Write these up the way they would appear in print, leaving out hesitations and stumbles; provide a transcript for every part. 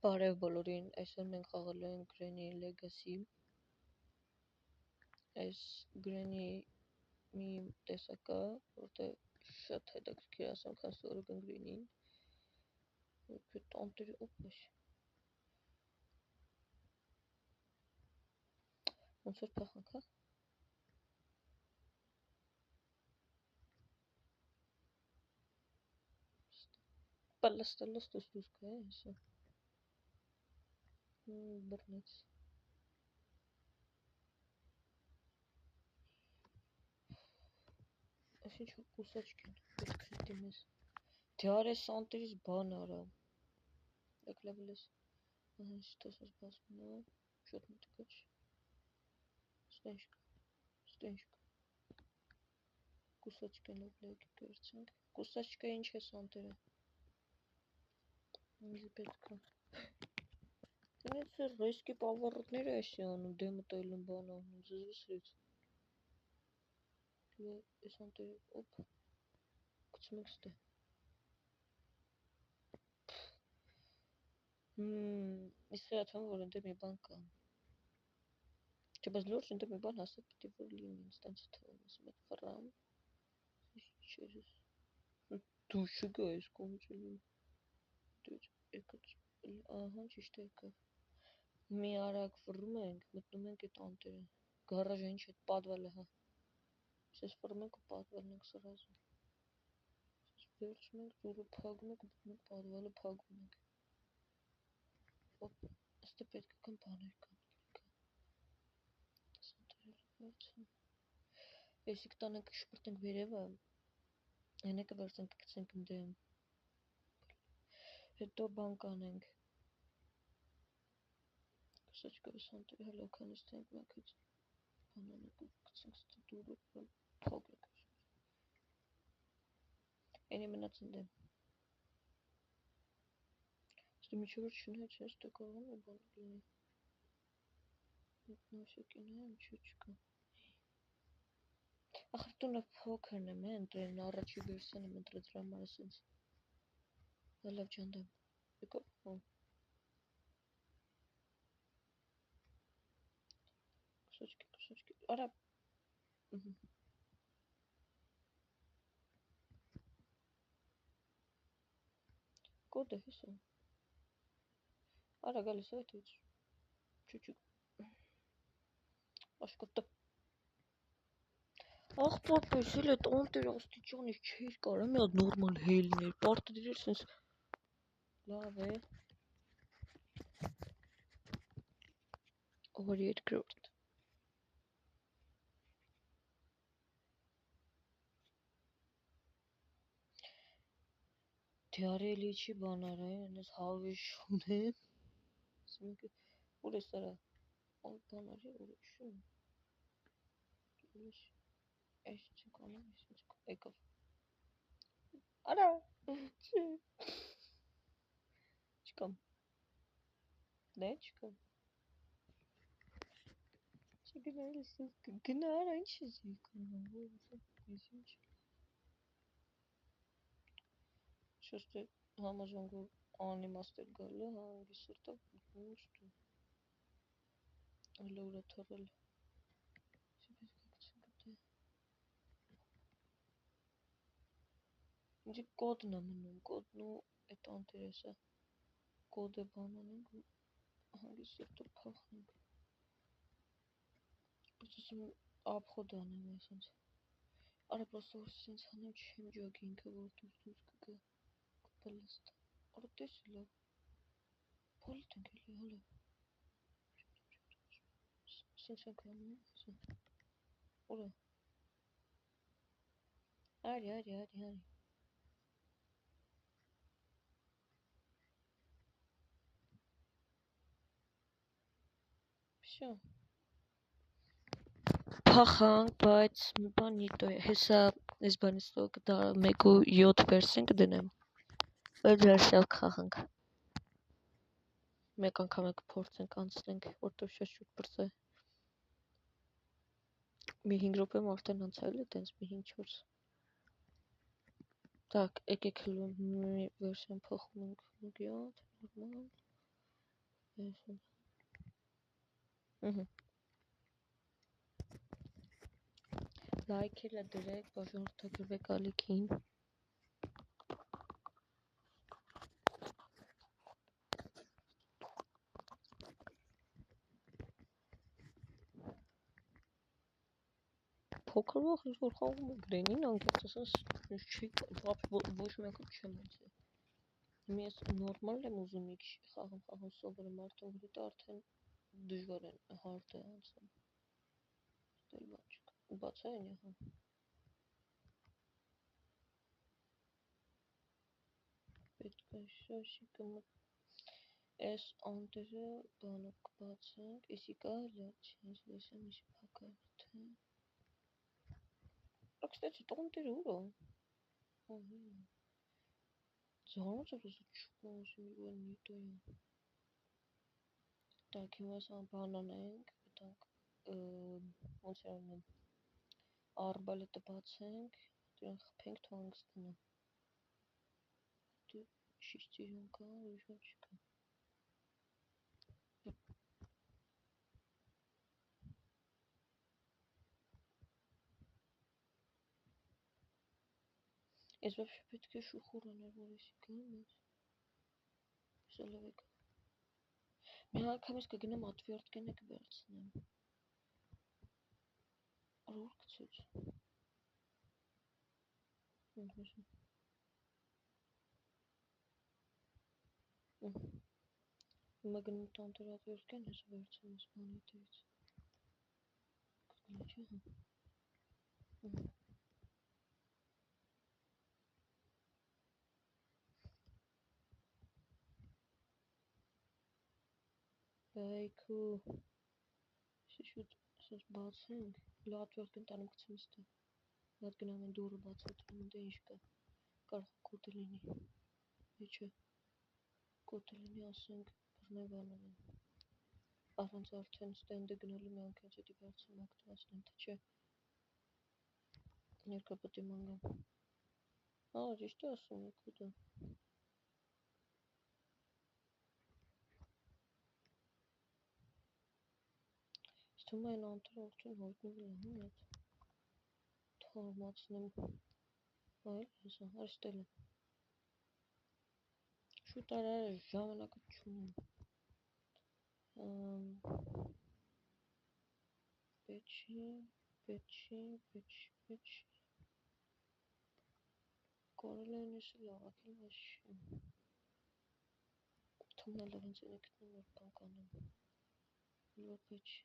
Բարև բոլորին, այսօր մենք խաղալու ենք Granny Legacy։ Այս Granny մի տեսակա, որտեղ շատ հետաքրքիր ասեմ, քան սովորական Granny-ին։ Որպե տանտերի օպաշ։ Ոնց որ փախանք, հա։ Պալստելոս դուս կա է, հեսա։ Բռնեց։ Այս ինչ կուսաչք են, պետք է դիմես։ Դյար է սանտերից բան արա։ Եք լավել ես։ Ահա շտոս ես բասմնա, շոտ մտկաչ։ Ստենշկ։ Կուսաչք են լավ լայքի կերցենք։ Կուսաչկը ինչ է սանտերը։ Ինձ պետք է։ Դրանից ռեսկի պավառոտները էսի անում, դեմը տայլում բան անում, զզվսրից։ Ես անտերը, օպ, կցում եք ստե։ Իսկ հրատվան, որ ընտե մի բան կա։ Չէ, բայց լորջ ընտե մի բան հասակ պիտի որ լինի, ինձ տանց թվում, ասում եք վռամ։ Չերս։ Դու շգա ես կոմիչ լինի։ Դու եկած, ահա, ճիշտ եկավ։ Մի արագ վռում ենք, մտնում ենք այդ անտերը։ Գարաժը ինչ է, պատվալը, հա։ Ես վռում ենք ու պատվալն ենք սրազում։ Ես վերջում ենք, դուրը պագում ենք, մտնում պատվալը պագում ենք։ Ոպ, աստե պետք է կան բաներ կան։ Եսիք տանենք շպրտենք վերևը, ենեկը վերցենք կցենք դեմ։ Հետո բան կանենք։ Կսաչկով սանտերի հալականից տենք մակից բանանեք կցենք ստը դուրը փոգ եք։ Ենի մնաց ընդեմ։ Ստը միջևոր չունի չես տը կողում է բան լինի։ Նոսյակին է, ինչու չկա։ Ախր տունը փոքրն եմ է, ընտրեն առաջի վերսեն եմ ընտրեց ռամարը սենց։ Լավ ճանդեմ։ Եկով, հոմ։ Կսոչքի, արա։ Կոդը հեսա։ Արա գալիս է այդից։ Չուչուկ։ Աշկոտը։ Ախ պապես, էլ էտ անտեր աստիճանից չեր կարա մի հատ նորմալ հելներ, պարտը դիրեր սենց լավ է։ Օր երկրորդ։ Դյարելի չի բանար է, նես հավեշուն է։ Ուր է սարա, բանար է, ուր է շուն։ Այս չենք անում, եկավ։ Արա, չի։ Չկամ։ Դե չկամ։ Չգնայել ես գնա արա, ինչ ես եկանում, ես ինչ։ Շոստը համազոն գոր անիմաստ էր գալը, հանգի սրտով ինչ դու։ Ալա ուրա թարել։ Ինձի կոդն է մնում, կոդն ու էտ անտերեսը, կոդ է բանան ենք ու հանգի սրտով պախնենք։ Բայց ասում ապխոդ անեմ այսենց, արա պրոստը որ սենց հանեմ չեմ ջոգ ինքը, որ դուս կգա, կպալաստ, արա տես լավ, պալիտ ենք էլի, հալա, սենց ենք անում, ուրա, արի, Всё. Փախանք, բայց մի բան նիտո է, հեսա այս բանից տո կտա 1.7 վերսեն կդնեմ, բայց վերսյալ կխախանք։ Մեկ անգամ եք փորձենք անցնենք, որտով շատ շուտ պրծե։ Մի 5 րոպեմ արդեն անցել է, տենց մի 5-4։ Так, եկեք մի վերսիան փոխում ենք 1.7, նորմալ։ Լայքերը դրեք, բաժանորդագրվեք ալիքին։ Փոքր վախ ինչ որ խաղում է գրենին անկեղծ ասած չի ոչ մեկը չեմ ասել։ Ես նորմալ եմ ուզում մի քիչ խաղում սովորեմ արդեն որի դա արդեն դժվար է հարդ է անցել։ Դե բաց բացային հա։ Պետք է շոշի կմտ էս անտերը բանը կբացենք, իսի կարելի է չես լսեմ իշ փակարդը։ Кстати, տոնտերը ուր է։ Ահա։ Զանոց է չկոս մի բան նիտոյա։ Так, հիմա սա բանանենք, պետք ոնց է անում։ Արբալետը բացենք, դրան խփենք թողանքստանա։ Դե շիշտիրուն կա, ուրիշ ոք չկա։ Ես вообще պետք է շուխուր անել, որ էսի գամ ես։ Սա լավ է։ Մի անգամ ես կգնամ отвёрткենը կվերցնեմ։ Որ գցեց։ Հիմա գնում տանտեր отвёрткեն ես վերցնում ես բանի դից։ Բայքու շուտ ասես բացենք, լատվերքն տանում գցեմ ստե։ Նատ գնամ են դուրը բացատրում, դե ինչ կա։ Կարող կոդը լինի։ Չէ։ Կոդը լինի, ասենք, բռնեվանում են։ Առանց արդեն ստենդը գնալու մի անգամ դեպի վերցում ակտիվացնեմ, թե չէ։ Ներկա պետք է մանգամ։ Ճիշտ է ասում եք կոդը։ Ստում այն անտր արդեն հայտնվել է, հին այդ թորմացնեմ, այլ հեսա, արստել է, շուտ արար ժամանակը չունեմ, պեչի, կարել են ես լավակել վաշի, թումնալ լավենց են եկտնում որ բանք անեմ, լոր պեչի,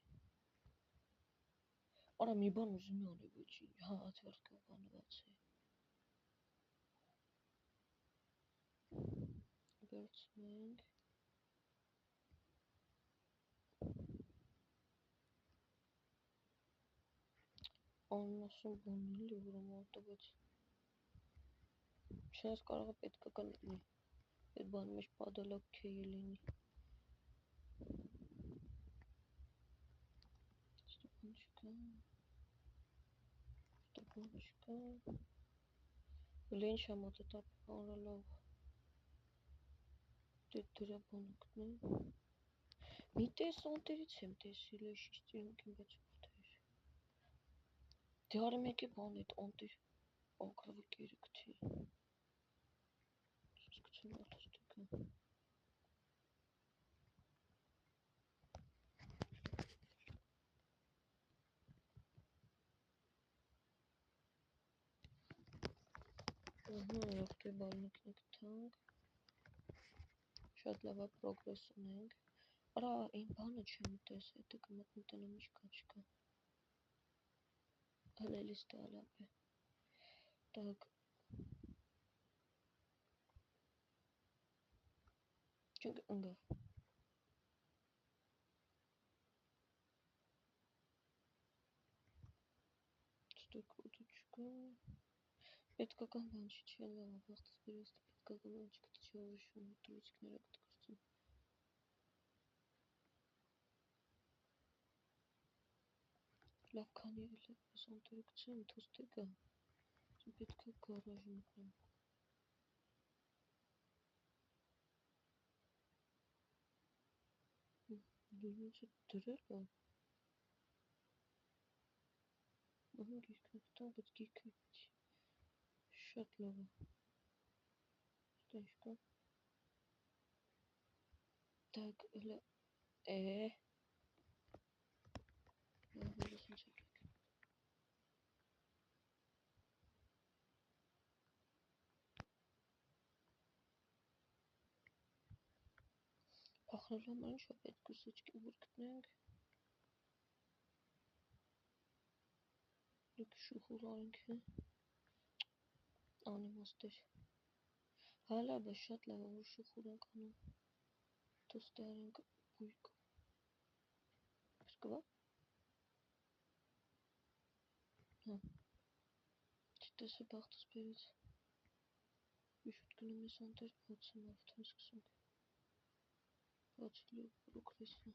արա մի բան ուզում է անի բոչի, հա ատվերդկը բանը բացի, վերցնենք, աննասում բանիլ է որում ատվեց, չնայած կարող է պետք է կլինի, այդ բանի մեջ պադալակ քեյ լինի, Стопончика. Ленча вот это параллел. Ты требункны. Միտես անտերից եմ տեսել է շիշտիրունքին բայց որտեր։ Դե արի մեկի բան այդ անտեր ակրավի կերկթի։ Սկցին արտստիկը։ Որդի բալնիկնիկ թանք։ Շատ լավ է պրոգրես ունենք։ Արա այն բանը չեմ տեսել, դե կմտնի տնեմ ինչ կա չկա։ Հլելիս տալապ է։ Так. Չենք ընգավ։ Ստույկ ուտուչկա։ Պետքական բան չի չէ լավ, վաղտս բերես պետքական բան չի կտի չի ավշում, տրուցիկները կտկրծում։ Լավ քանի էլ է, ես անտերը կցեմ, թոստը գա, պետք է գարաժ մտնեմ։ Դուրնիցը դրել է։ Ահա գիրքն գտա, բայց գիրքը շատ լավ է։ Ստա ինչ կա։ Так, հələ հələ ինչ է։ Փախնելու համար ինչ է պետք կուսաչքի որ գտնենք։ Լուք շուխուր անք է։ Անիմաստեր։ Հալա բա շատ լավ է որ շուխուր ենք անում։ Տոստեր ենք բույկ։ Սկվա։ Հա։ Չտեսը բախտս բերեց։ Իշուտ գնում ես անտեր բացում ավտոն սկսենք։ Բացի լուկրեսը։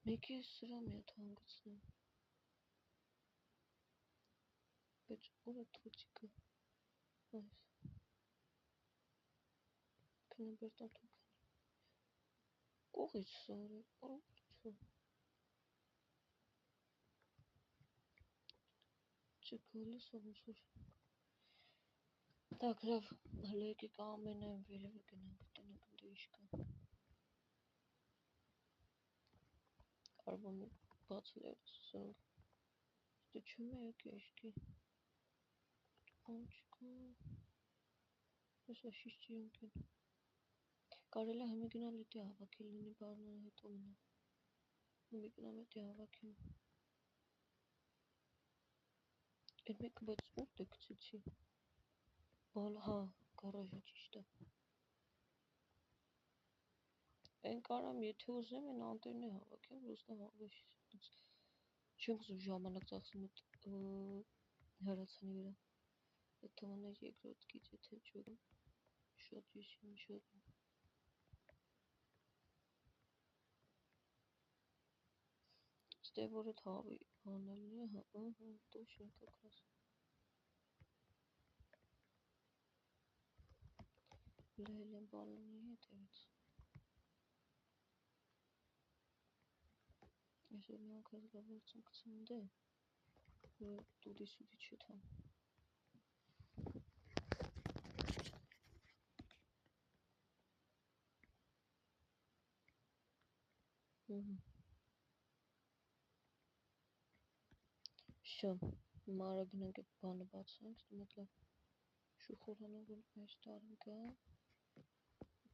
Մեկի ես սրա մի հատ հանգցնեմ։ Բայց ուր է թուծիկը։ Այս։ Քնը բերտան թուքանի։ Կողից սարը, օր։ Չկալի սողնցոր։ Так, լավ, հələ եկեք ամենայն վերևը գնանք, տնենք ընդ ինչ կա։ Կարվում է բացել է սրունք։ Դե չում է եկի իշկի։ Անչկա։ Եսա շիշչի ընկեն։ Կարել է հմի գնալ էտի հավաքել լինի բարնան հետո մնա։ Հմի գնամ էտի հավաքեմ։ Էդ մեկը բայց ուր դե գցեցի։ Բալ, հա, գարաժը ճիշտ է։ Են կարամ, եթե ուզեմ, են անտերն է հավաքեմ, ռուսնա հավեշ։ Չեմ ուզում ժամանակ ծախսում այդ հեռացանի վրա։ Այդ թվաներ երկրորդ գիծ, եթե չորում, շատ եսին, շատ։ Ստե որ էդ հավի հանելն է, հա, տոշին կակրաս։ Լել են բալոնի հետևից։ Ես որ միանք հազգավերցում կծնդ է, որ տուդի սուդի չթամ։ Շո, մարը գնանք էդ բանը բացանք, ստումետ լավ շուխոր հանենք, որ այս տարին կա,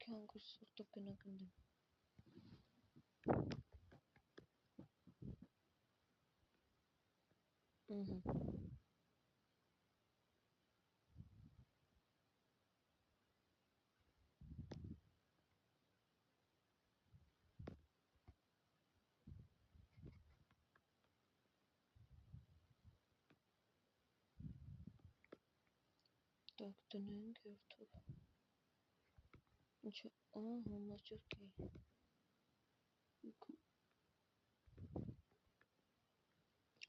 կյանքս սուրտով գնանք ընդեմ։ Так, տնենք երթով։ Ինչը, մաճրկի։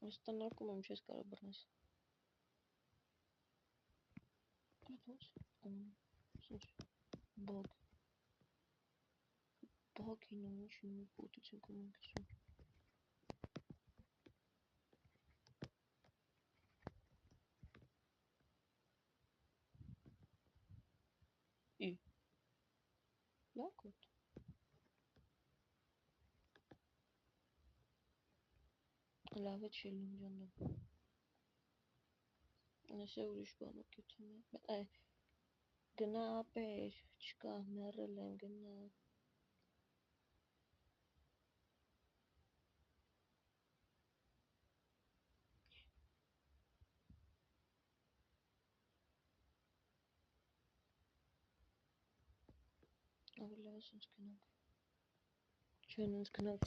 Այս տնարկում եմ չես կարա բռնես։ Այդ ոնց, սինչ, բագ։ Բագին ու ինչին մի պոտից ենք ունենք կսում։ Ի, լավ կոտ։ Լավ է չելին ջանդամ։ Ես է ուրիշ բանով կեթում է։ Գնա ապեր, չկա, մերել եմ, գնա։ Ավելի լավ է սենց գնանք։ Չեն ինձ գնանք,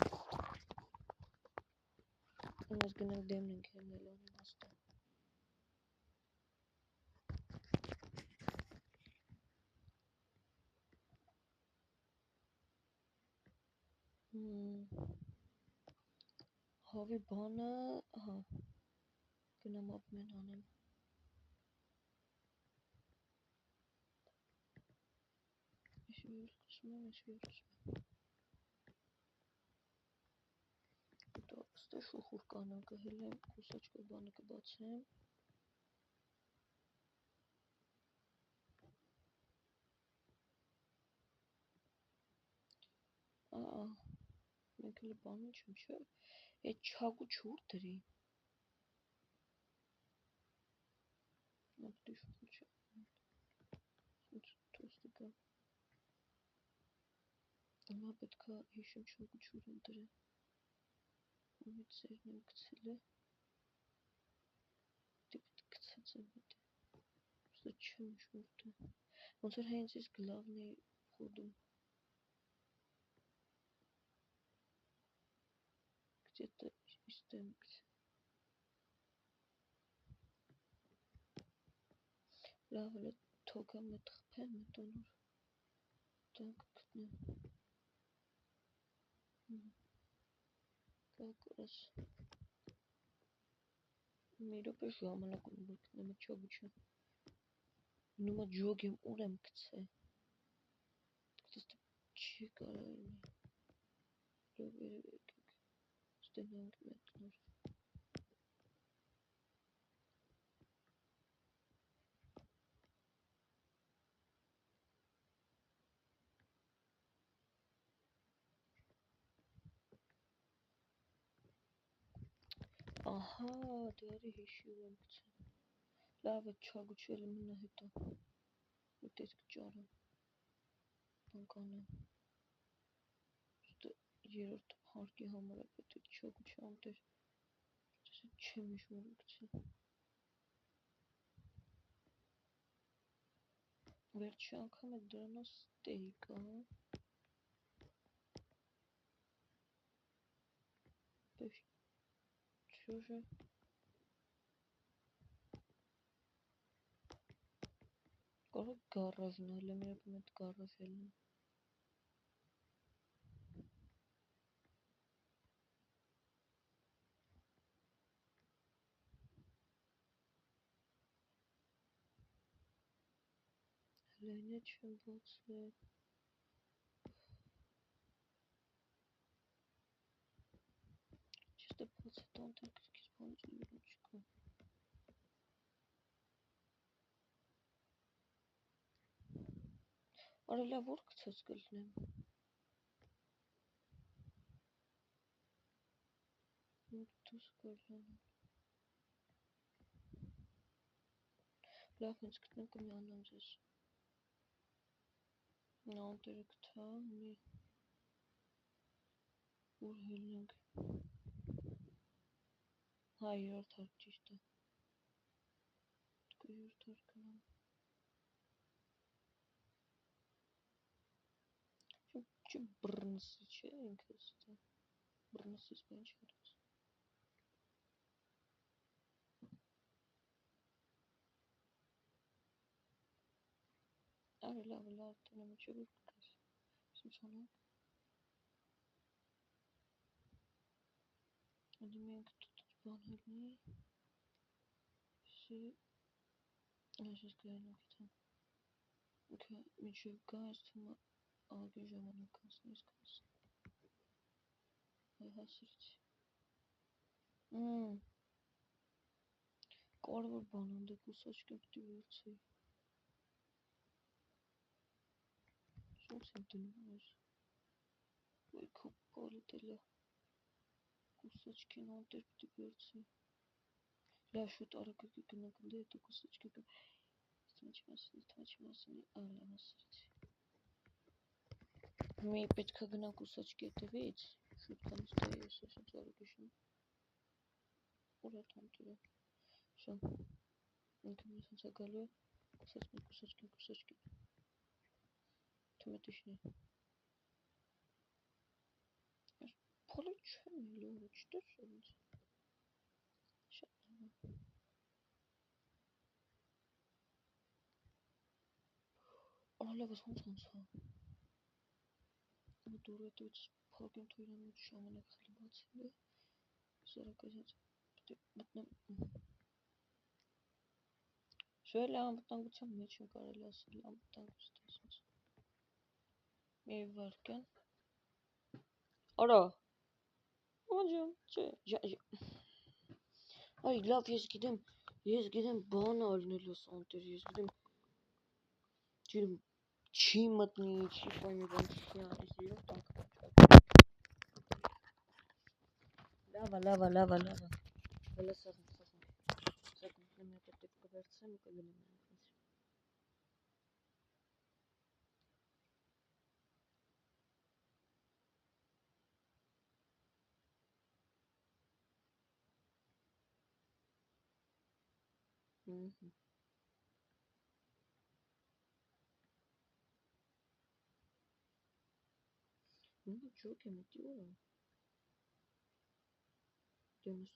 ինձ գնանք դեմն ենք հերնել անիմաստը։ Հավի բանը, հա, գնամ ապմեն անեմ։ Ես վերցնում եմ, ես վերցնում եմ։ Ստե շուխուր կանեմ կհելեմ, կուսաչկը բանը կբացեմ։ Մենք էլ բանը չեմ, չէ։ Այդ չագու չուր դրի։ Ապտի շուխուր չէ։ Թոստը կա։ Հիմա պետք է հիշեմ չագու չուր եմ դրել։ Ումից սերն եմ գցել է։ Դեպի գցած եմ հետը։ Ստե չեմ շուրդը։ Ոնց որ հենց ես գլավն էի խոդում։ Где-то истем գցել։ Լավ է թոքամ էտ խփեմ մտոնոր։ Դանք գտնեմ։ Կակրս։ Մի րոպե ժամանակ ունեմ որ գտնեմ էտ չագուչը։ Նոմա ջոգ եմ ուր եմ գցել։ Դստե չի կարայինի։ Լավ երևեք ստենանք մետնոր։ Ահա, դարի հիշի եմ գցել։ Լավ է չագուչը էլ մնա հետո։ Ուտես կճարը։ Բանկանեմ։ Ստե երորդ հարկի համար է պետք է չագուչը անտեր։ Չեմ իշմոր գցել։ Վերջի անգամ է դրանով ստեյք, ահա։ Բեշ չուժը։ Կարող գարաժն էլ եմ, երբ մետ գարաժ էլ եմ։ Հլենե չեմ բացել։ Չստե բացը տանտեր կրկից բանից ուրոն չկա։ Արելա որ գցած կլնեմ։ Դուս կլնեմ։ Լավ հենց գտնեմ կմիանամ ձեզ։ Անտերը գթա, մի ուր հելնենք։ Հա երորդ հարկ ճիշտ է։ Դկա երորդ հարկ կնամ։ Չի բրնսի չէ ինքս դա։ Բրնսից բան չարած։ Արի լավ տնեմ չէ որ կկաս։ Սուսանանք։ Ադի մենք тут բան հելնի։ Սի այսպես կայնոք իթան։ Ինքը միջև գա այս թումը ագի ժամանակ ասն իսկ ասն։ Այ հասրիցի։ Կարևոր բան անդե կուսաչկը պիտի վերցեի։ Սոնց եմ դնում այս։ Ոյ քո պոլիտելը կուսաչկին անդեր պիտի վերցեի։ Լավ շուտ արագ գնանք դե հետո կուսաչկը կա։ Ստմաչի մասնի ալա հասրիցի։ Մի պետք է գնանք կուսաչկի հետևից։ Շուտ կանից դա ես ասենց արագ իշում։ Ուր է տանտերը։ Շո։ Ինքը մի սենց է գալու է։ Կուսաչկին։ Թմետիշնի։ Ես փոլը չեմ լուրը, չտես սոնց։ Շատ լավ է։ Արալավս ոնց է։ Դուրը հետոց փակեմ թույրան ու ժամանակ խելի բացել է։ Սարակազած պետք է մտնեմ։ Շո էլ անվտանգության մեջ եմ կարելի ասել անվտանգություն ասած։ Մի վարկյան։ Արա։ Ջան, չէ։ Այ լավ, ես գիտեմ բան արնելու սանտեր, ես գիտեմ ջրում չի մտնի, չի ֆայ մի բան չի անի, երով տանք լավա։ Հələ սաղում։ Սաղում մի հատ կվերցնեմ ու կգնեմ այնպես։ Ну, чуваки, мотива. Դեմս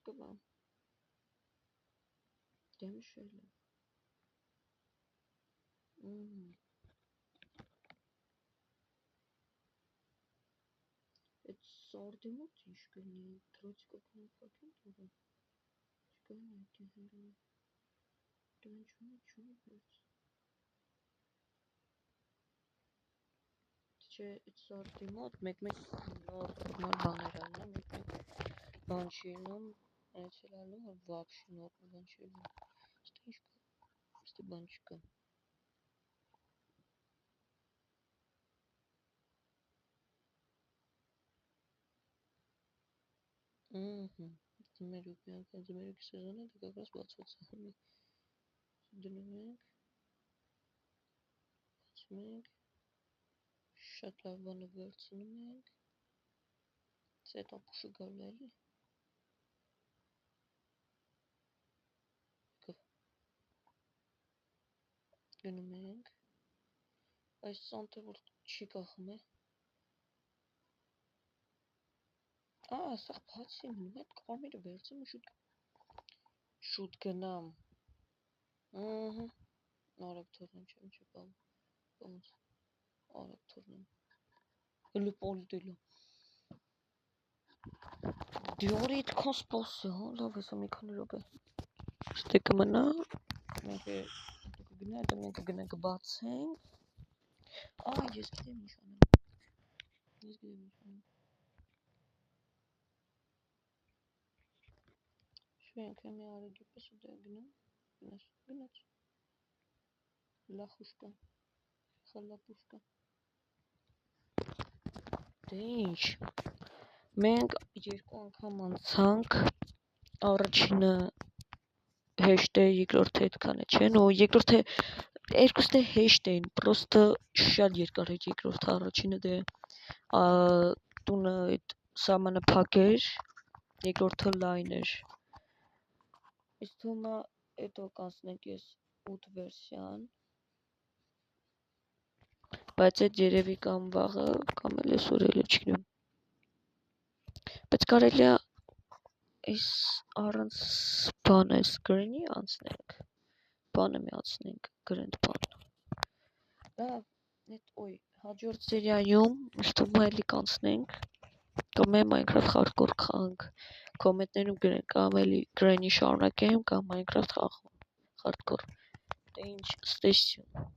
սկվա դեմշել այդ սորդի մոտ ինչ կլինի թրոցիկով կնապակին տուրը չկլինի դիզերը դանչունի բերց չէ այդ սորդի մոտ մեկ նոր բաներ ալնա մեկ բան չի ինում այցել ալում որ վակշի նոր բան չի ինում ստի ինչ կա ստի բան չկա ձմերուկի սեզոնը դա как раз բացված է դնում ենք բացում ենք շատ լավ բանը վերցնում ենք սետ ապուշը գալու էլի գնում ենք այս սանտը որ չի կախում է սաղ բացի մնում այդ կարմիրը վերցում ու շուտ գնամ արագ թողնեմ չեմ չպամ ոնց արագ թողնեմ հլու պոլիտելը դիորի այդքան սպասի հա լավ հեսա մի քանի րոպե ստե կմնա մենք կգնա դա մենք կգնանք բացենք ես գիտեմ ինչ անեմ Շվենք եմ արագի պես ու դա գնաց լախուշկա խալապուշկա դե ինչ մենք երկու անգամ անցանք առաջինը հեշտ է երկրորդը այդքան է չեն ու երկրորդը երկուսը հեշտ էին պրոստը շատ երկար էր երկրորդը առաջինը դե տունը այդ սամանը փակ էր երկրորդը լայն էր Իսկ թումա հետո կանցնենք ես 8 վերսիան բայց այդ երևի կամ վաղը կամ էլ այսօր էլ չգիտեմ բայց կարելի է այս առանց բանը սկրինի անցնենք բանը միացնենք գրենդ բան լավ այդ հաջորդ սերիայում ըստ էլի կանցնենք կամ Minecraft hardcore խաղանք կոմենտներում գրենք կամ էլի Granny շարունակեմ կամ Minecraft խաղում hardcore դե ինչ ստեսյուն